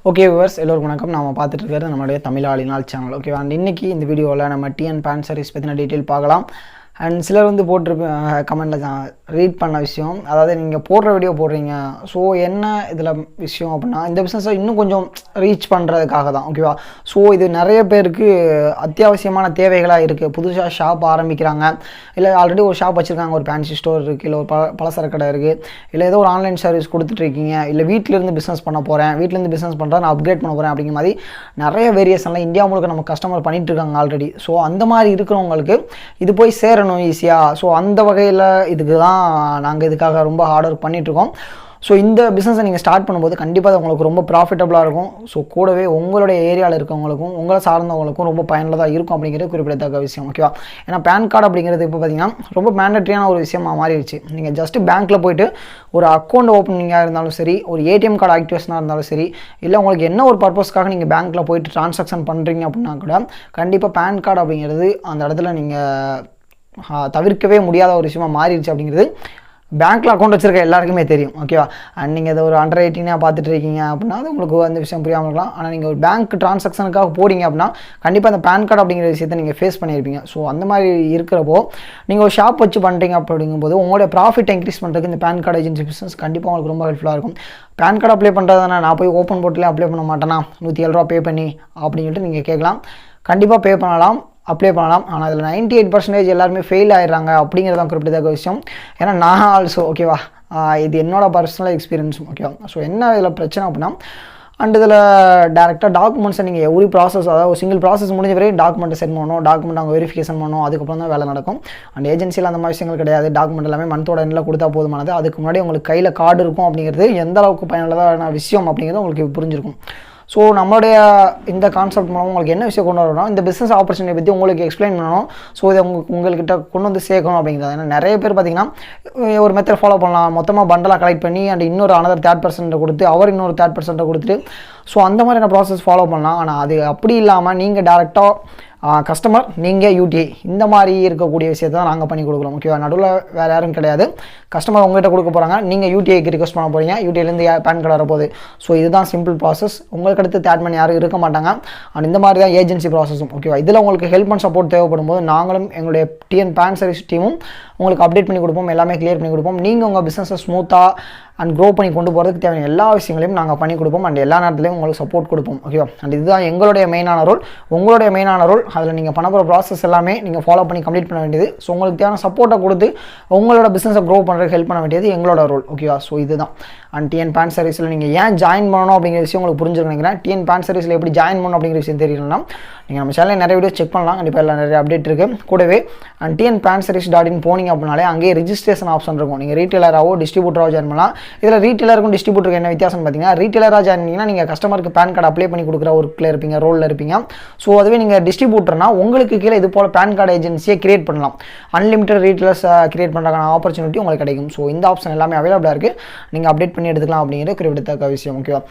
Okay viewers எல்லோருக்கும் வணக்கம். நாம பார்த்துட்டு இருக்கிறது நம்மளுடைய தமிழாளினால் சேனல். ஓகேவா, அண்ட் இன்னைக்கு இந்த வீடியோவில் நம்ம டிஎன் பேன் சர்வீஸ் பற்றின டீட்டெயில் பார்க்கலாம். அண்ட் சிலர் வந்து போட்டிருப்ப கமெண்ட்டில் ரீட் பண்ண விஷயம், அதாவது நீங்கள் போடுற வீடியோ போடுறீங்க, ஸோ என்ன இதில் விஷயம் அப்படின்னா இந்த பிஸ்னஸை இன்னும் கொஞ்சம் ரீச் பண்ணுறதுக்காக தான். ஓகேவா, ஸோ இது நிறைய பேருக்கு அத்தியாவசியமான தேவைகளாக இருக்குது. புதுசாக ஷாப் ஆரம்பிக்கிறாங்க, இல்லை ஆல்ரெடி ஒரு ஷாப் வச்சுருக்காங்க, ஒரு ஃபேன்சி ஸ்டோர் இருக்குது, இல்லை ஒரு பலசரக்கு கடை இருக்குது, இல்லை ஏதோ ஒரு ஆன்லைன் சர்வீஸ் கொடுத்துட்ருக்கீங்க, இல்லை வீட்டிலேருந்து பிஸ்னஸ் பண்ண போகிறேன், வீட்டிலேருந்து பிஸ்னஸ் பண்ணுறேன், நான் அப்கிரேட் பண்ண போகிறேன் அப்படிங்கிற மாதிரி நிறைய வேரியேஷன்லாம் இந்தியா முழுக்க நம்ம கஸ்டமர் பண்ணிகிட்டு இருக்காங்க ஆல்ரெடி. ஸோ அந்த மாதிரி இருக்கிறவங்களுக்கு இது போய் சேரணும் ஈஸியாக. ஸோ அந்த வகையில் இதுக்கு தான் நாங்கள் இதுக்காக ரொம்ப ஹார்ட் ஒர்க் பண்ணிகிட்ருக்கோம். ஸோ இந்த பிஸ்னஸை நீங்கள் ஸ்டார்ட் பண்ணும்போது கண்டிப்பாக அது உங்களுக்கு ரொம்ப ப்ராஃபிட்டபுளாக இருக்கும். ஸோ கூடவே உங்களுடைய ஏரியாவில் இருக்கவங்களுக்கும் உங்களை சார்ந்தவங்களுக்கும் ரொம்ப பயனுள்ளதாக இருக்கும் அப்படிங்கிறது குறிப்பிடத்தக்க விஷயம். ஓகேவா, ஏன்னா பேன் கார்டு அப்படிங்கிறது இப்போ பார்த்தீங்கன்னா ரொம்ப மேண்டட்ரியான ஒரு விஷயமாக மாறிடுச்சு. நீங்கள் ஜஸ்ட்டு பேங்க்கில் போய்ட்டு ஒரு அக்கௌண்ட் ஓப்பனிங்காக இருந்தாலும் சரி, ஒரு ஏடிஎம் கார்டு ஆக்டிவேஷனாக இருந்தாலும் சரி, இல்லை உங்களுக்கு என்ன ஒரு பர்பஸ்க்காக நீங்கள் பேங்க்கில் போய்ட்டு ட்ரான்சாக்ஷன் பண்ணுறீங்க அப்படின்னா கூட கண்டிப்பாக பேன் கார்டு அப்படிங்கிறது அந்த இடத்துல நீங்கள் தவிர்க்கவே முடியாத ஒரு விஷயமா மாறிடுச்சு அப்படிங்கிறது பேங்க்கில் அக்கௌண்ட் வச்சுருக்க எல்லாருக்குமே தெரியும். ஓகேவா, அண்ட் நீங்கள் இதை ஒரு அண்டர் 18 பார்த்துட்டு இருக்கீங்க அப்படின்னா அது உங்களுக்கு அந்த விஷயம் புரியாமல் இருக்கலாம். ஆனால் நீங்கள் ஒரு பேங்க் ட்ரான்சாக்ஷனுக்காக போகிறீங்க அப்படின்னா கண்டிப்பாக அந்த பேன் கார்டு அப்படிங்கிற விஷயத்தை நீங்கள் ஃபேஸ் பண்ணியிருப்பீங்க. ஸோ அந்த மாதிரி இருக்கிறப்போ நீங்கள் ஒரு ஷாப் வச்சு பண்ணுறீங்க அப்படிங்கும்போது உங்களுடைய ப்ராஃபிட் இன்க்ரீஸ் பண்ணுறதுக்கு இந்த பேன் கார்டு ஏஜென்சி பிஸ்னஸ் கண்டிப்பாக உங்களுக்கு ரொம்ப ஹெல்ப்ஃபுல்லாக இருக்கும். பேன் கார்டு அப்ளை பண்ணுறதுனா நான் போய் ஓப்பன் போர்ட்டில் அப்ளை பண்ண மாட்டேன்னா 107 ரூபா பே பண்ணி அப்படின்னு சொல்லிட்டு நீங்கள் கேட்கலாம். கண்டிப்பாக பே பண்ணலாம், அப்ளை பண்ணலாம். ஆனால் அதில் 98% எல்லாருமே ஃபெயில் ஆகிடுறாங்க அப்படிங்கிறதான் குறிப்பிட்டத்தக்க விஷயம். ஏன்னா நான் ஆல்சோ ஓகேவா, இது என்னோட பர்சனல் எக்ஸ்பீரியன்ஸும். ஓகேவா, ஸோ என்ன இதில் பிரச்சனை அப்படின்னா, அண்ட் இதில் டேரெக்டாக டாக்குமெண்ட்ஸை நீங்கள் எவ்ரி ப்ராசஸ், அதாவது சிங்கிள் ப்ராசஸ் முடிஞ்ச வரையும் டாக்குமெண்ட்டை சென்ட் பண்ணணும், டாக்குமெண்ட் அவங்க வெரிஃபிகேஷன் பண்ணணும், அதுக்கப்புறம் தான் வேலை நடக்கும். அண்ட் ஏஜென்சியில் அந்த மாதிரி விஷயங்கள் கிடையாது. டாக்குமெண்ட் எல்லாமே மந்தோட எண்ணில் கொடுத்தா போதுமானது. அதுக்கு முன்னாடி உங்களுக்கு கையில் கார்டு இருக்கும் அப்படிங்கிறது எந்த அளவுக்கு பயனுள்ளதான விஷயம் அப்படிங்கிறது உங்களுக்கு புரிஞ்சிருக்கும். ஸோ நம்மளுடைய இந்த கான்செப்ட் மூலம் உங்களுக்கு என்ன விஷயம் கொண்டு வரணும், இந்த பிஸ்னஸ் ஆப்பர்ச்சுனிட்டி பற்றி உங்களுக்கு எக்ஸ்பிளைன் பண்ணணும். ஸோ இதை உங்கள்கிட்ட கொண்டு வந்து சேர்க்கணும் அப்படிங்கிறது. ஏன்னா நிறைய பேர் பார்த்திங்கன்னா ஒரு மெத்தட் ஃபாலோ பண்ணலாம், மொத்தமாக பண்டலாக கலெக்ட் பண்ணி அண்ட் இன்னொரு அனதர் 3% கொடுத்து அவர் இன்னொரு 3% கொடுத்துட்டு ஸோ அந்த மாதிரியான ப்ராசஸ் ஃபாலோ பண்ணலாம். ஆனால் அது அப்படி இல்லாமல் நீங்கள் டேரெக்டாக கஸ்டமர் நீங்கள் யூடிஐ இந்த மாதிரி இருக்கக்கூடிய விஷயத்தை தான் நாங்கள் பண்ணி கொடுக்குறோம். ஓகேவா, நடுவில் வேறு யாரும் கிடையாது. கஸ்டமர் உங்கள்கிட்ட கொடுக்க போகிறாங்க, நீங்கள் யூடிஐக்கு ரிக்வஸ்ட் பண்ண போகிறீங்க, யூடிஐலேருந்து பேன் கார்டு வரப்போகுது. ஸோ இதுதான் சிம்பிள் ப்ராசஸ். உங்களுக்கு அடுத்து தேட் பண்ணி யாரும் இருக்க மாட்டாங்க. அண்ட் இந்த மாதிரி தான் ஏஜென்சி ப்ராசஸும். ஓகேவா, இதில் உங்களுக்கு ஹெல்ப் அண்ட் சப்போர்ட் தேவைப்படும் போது நாங்களும் எங்களுடைய டிஎன் பேன் சர்வீஸ் டீமும் உங்களுக்கு அப்டேட் பண்ணி கொடுப்போம், எல்லாமே கிளியர் பண்ணி கொடுப்போம். நீங்கள் உங்கள் பிஸ்னஸை ஸ்மூத்தாக அண்ட் க்ரோ பண்ணி கொண்டு போகிறதுக்கு தேவையான எல்லா விஷயங்களையும் நாங்கள் பண்ணி கொடுப்போம். அண்ட் எல்லா நேரத்துலையும் உங்களுக்கு சப்போர்ட் கொடுப்போம். ஓகேவா, அண்ட் இதுதான் எங்களுடைய மெயினான ரோல். உங்களுடைய மெயினான ரோல் அதில் நீங்கள் பண்ண போகிற ப்ராசஸ் எல்லாமே நீங்கள் ஃபாலோ பண்ணி கம்ப்ளீட் பண்ண வேண்டியது. ஸோ உங்களுக்கு தேவையான சப்போர்ட்டை கொடுத்து உங்களோட பிஸ்னஸை க்ரோ பண்ணுறதுக்கு ஹெல்ப் பண்ண வேண்டியது எங்களோட ரோல். ஓகேவா, ஸோ இதுதான். அண்ட் டிஎன் பேன் சர்வீஸில் நீங்கள் ஏன் ஜாயின் பண்ணணும் அப்படிங்கிற விஷயம் உங்களுக்கு புரிஞ்சுக்கணும் நினைக்கிறேன். டிஎன் பேன் சர்வீஸில் எப்படி ஜாயின் பண்ணணும் அப்படிங்கிற விஷயம் தெரியலன்னா நீங்கள் நம்ம சேனலில் நிறைய வீடியோ செக் பண்ணலாம். கண்டிப்பாக எல்லாம் நிறைய அப்டேட் இருக்குது. கூடவே அண்ட் tnpanservice.in போனீங்க அப்படின்னாலே அங்கேயே ரிஜிஸ்ட்ரேஷன் ஆப்ஷன் இருக்கும். நீங்கள் ரீட்டெயிலராகவோ டிஸ்ட்ரிபியூட்டராகவோ ஜாயின் பண்ணலாம். இதில் ரீட்டெயிலருக்கும் டிஸ்ட்ரிபியூட்டருக்கு என்ன வித்தியாசம் பார்த்தீங்கன்னா, ரீட்டெயிலராக ஜாயின் பண்ணிங்கன்னா நீங்கள் கஸ்டமருக்கு பேன் கார்டு அப்ளை பண்ணி கொடுக்குற ஒர்க்கில் இருப்பீங்க, ரோலில் இருப்பீங்க. ஸோ அதுவே நீங்கள் டிஸ்ட்ரிபியூட்டர்னா உங்களுக்கு கீழே இது போல் பேன் கார்டு ஏஜென்சியை கிரியேட் பண்ணலாம். அன்லிமிட்டட் ரீட்டெயிலர்ஸ் கிரியேட் பண்ணுறதுக்கான ஆப்பர்ச்சுனிட்டி உங்களுக்கு கிடைக்கும். ஸோ இந்த ஆப்ஷன் எல்லாமே அவைலபிளாக இருக்குது, நீங்கள் அப்டேட் பண்ணி எடுத்துக்கலாம் அப்படிங்கிறது குறிப்பிடத்தக்க விஷயம். ஓகேவா,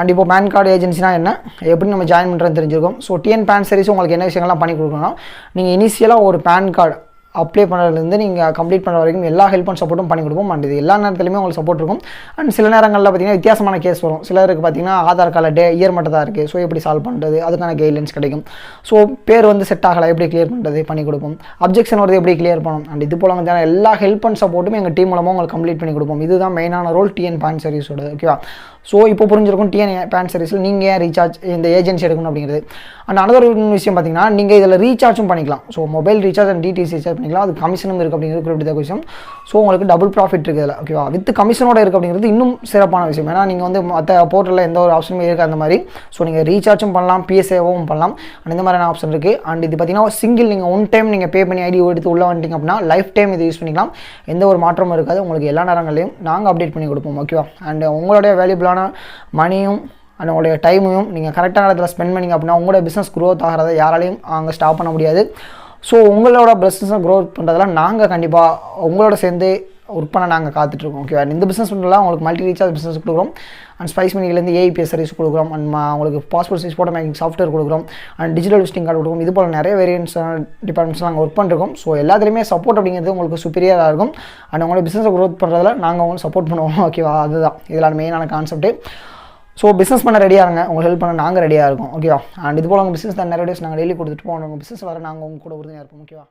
அண்ட் இப்போ பேன் கார்டு ஏஜென்சினா என்ன, எப்படி நம்ம ஜாயின் பண்ணுறதுன்னு தெரிஞ்சிருக்கும். ஸோ டிஎன் பேன் சர்வீஸ் உங்களுக்கு என்ன விஷயங்கள்லாம் பண்ணி கொடுக்கணும், நீங்கள் இனிஷியலாக ஒரு பேன் கார்டு அப்ளை பண்ணுறதுலேருந்து நீங்கள் கம்ப்ளீட் பண்ணுற வரைக்கும் எல்லா ஹெல்ப் அண்ட் சப்போர்ட்டும் பண்ணி கொடுப்போம். அண்ட் இது எல்லா நேரத்துலையுமே உங்களுக்கு சப்போர்ட் இருக்கும். அண்ட் சில நேரங்களில் பார்த்தீங்கன்னா வித்தியாசமான கேஸ் வரும். சிலருக்கு பார்த்தீங்கன்னா ஆதார் கார்டு இயர் மட்டும் தான் இருக்குது, ஸோ எப்படி சால்வ் பண்ணுறது, அதுக்கான கைட்லைன்ஸ் கிடைக்கும். ஸோ பேர் வந்து செட் ஆகலை, எப்படி கிளியர் பண்ணுறது பண்ணி கொடுப்போம். அப்ஜெக்ஷன் வருது எப்படி கிளியர் பண்ணணும். அண்ட் இது போல வந்து எல்லா ஹெல்ப் அண்ட் சப்போர்ட்டும் எங்கள் டீம் மூலமாக உங்களுக்கு கம்ப்ளீட் பண்ணி கொடுப்போம். இதுதான் மெயினான ரோல் டிஎன் பேன் சர்வீஸோட. ஓகேவா, ஸோ இப்போ புரிஞ்சிருக்கும் டிஎன் பேன் சர்வீஸில் நீங்கள் ஏன் ரீசார்ஜ் இந்த ஏஜென்சி எடுக்கணும் அப்படிங்கிறது. அண்ட் அனதர் விஷயம் பார்த்தீங்கன்னா, நீங்கள் இதில் ரீசார்ஜும் பண்ணிக்கலாம். So mobile recharge and DTC recharge பண்ணிக்கலாம். அது கமிஷனும் இருக்குது அப்படிங்கிறது குறிப்பிட்ட விஷயம். ஸோ உங்களுக்கு டபுள் ப்ராஃபிட் இருக்குது இதில். ஓகேவா, வித் கமிஷனோட இருக்குது அப்படிங்கிறது இன்னும் சிறப்பான விஷயம். ஏன்னா நீங்கள் வந்து மற்ற போர்ட்டலில் எந்த ஒரு ஆப்ஷனுமே இருக்குது அந்த மாதிரி. ஸோ நீங்கள் ரீசார்ஜும் பண்ணலாம், பிஎஸ்ஏவும் பண்ணலாம். அண்ட் இந்த மாதிரியான ஆப்ஷன் இருக்குது. அண்ட் இது பார்த்தீங்கன்னா சிங்கிள் நீங்கள் ஒன் டைம் நீங்கள் பே பண்ணி ஐடி எடுத்து உள்ளே வந்துட்டீங்க அப்படின்னா லைஃப் டைம் இது யூஸ் பண்ணிக்கலாம். எந்த ஒரு மாற்றமும் இருக்காது. உங்களுக்கு எல்லா நேரங்களையும் நாங்கள் அப்டேட் பண்ணி கொடுப்போம். ஓகேவா, அண்ட் உங்களுடைய வேல்யூபிளான மணியும் அண்ட் உங்களுடைய டைமையும் நீங்கள் கரெக்டான இடத்துல ஸ்பெண்ட் பண்ணிங்க அப்படின்னா உங்களோட பிஸ்னஸ் க்ரோத் ஆகிறத யாராலையும் அங்கே ஸ்டாப் பண்ண முடியாது. ஸோ உங்களோட பிஸ்னஸை க்ரோத் பண்ணுறதெல்லாம் நாங்கள் கண்டிப்பாக உங்களோட சேர்ந்து ஒர்க் பண்ண நாங்கள் காத்துட்ருக்கோம். ஓகேவா, இந்த பிஸ்னஸ் பண்ணலாம் உங்களுக்கு மல்டி ரீசார்ஜ் பிஸ்னஸ் கொடுக்குறோம். அண்ட் ஸ்பைஸ் மணிலேருந்து ஏஐபிஎஸ் சர்வீஸ் கொடுக்குறோம். அண்ட் உங்களுக்கு passport size photo making software கொடுக்குறோம். அண்ட் டிஜிட்டல் விசிட்டிங் கார்டு கொடுக்கும். இது போல் நிறைய வேரியன்ஸ் டிபார்ட்மெண்ட்ஸ் நாங்கள் ஒர்க் பண்ணிருக்கோம். ஸோ எல்லாத்துலேயுமே சப்போர்ட் அப்படிங்கிறது உங்களுக்கு சுப்பீரியராக இருக்கும். அண்ட் உங்களோட பிஸ்னஸை க்ரோத் பண்ணுறதுல நாங்கள் உங்களுக்கு சப்போர்ட் பண்ணுவோம். ஓகேவா, அதுதான் இதெல்லாம் மெயினான கான்செப்ட்டு. ஸோ பிஸ்னஸ் பண்ண ரெடியாக இருங்க, உங்களுக்கு ஹெல்ப் பண்ண நாங்கள் ரெடியாக இருக்கோம். ஓகேவா? அண்ட் இது போல் உங்கள் பிஸ்னஸ் தான் நிறைய டேஸ் நாங்கள் டெய்லி கொடுத்துட்டு போவோம். உங்கள் பிஸ்னஸ் வர நாங்கள் உங்கள் கூட உறுதியாக இருப்போம். ஓகேவா?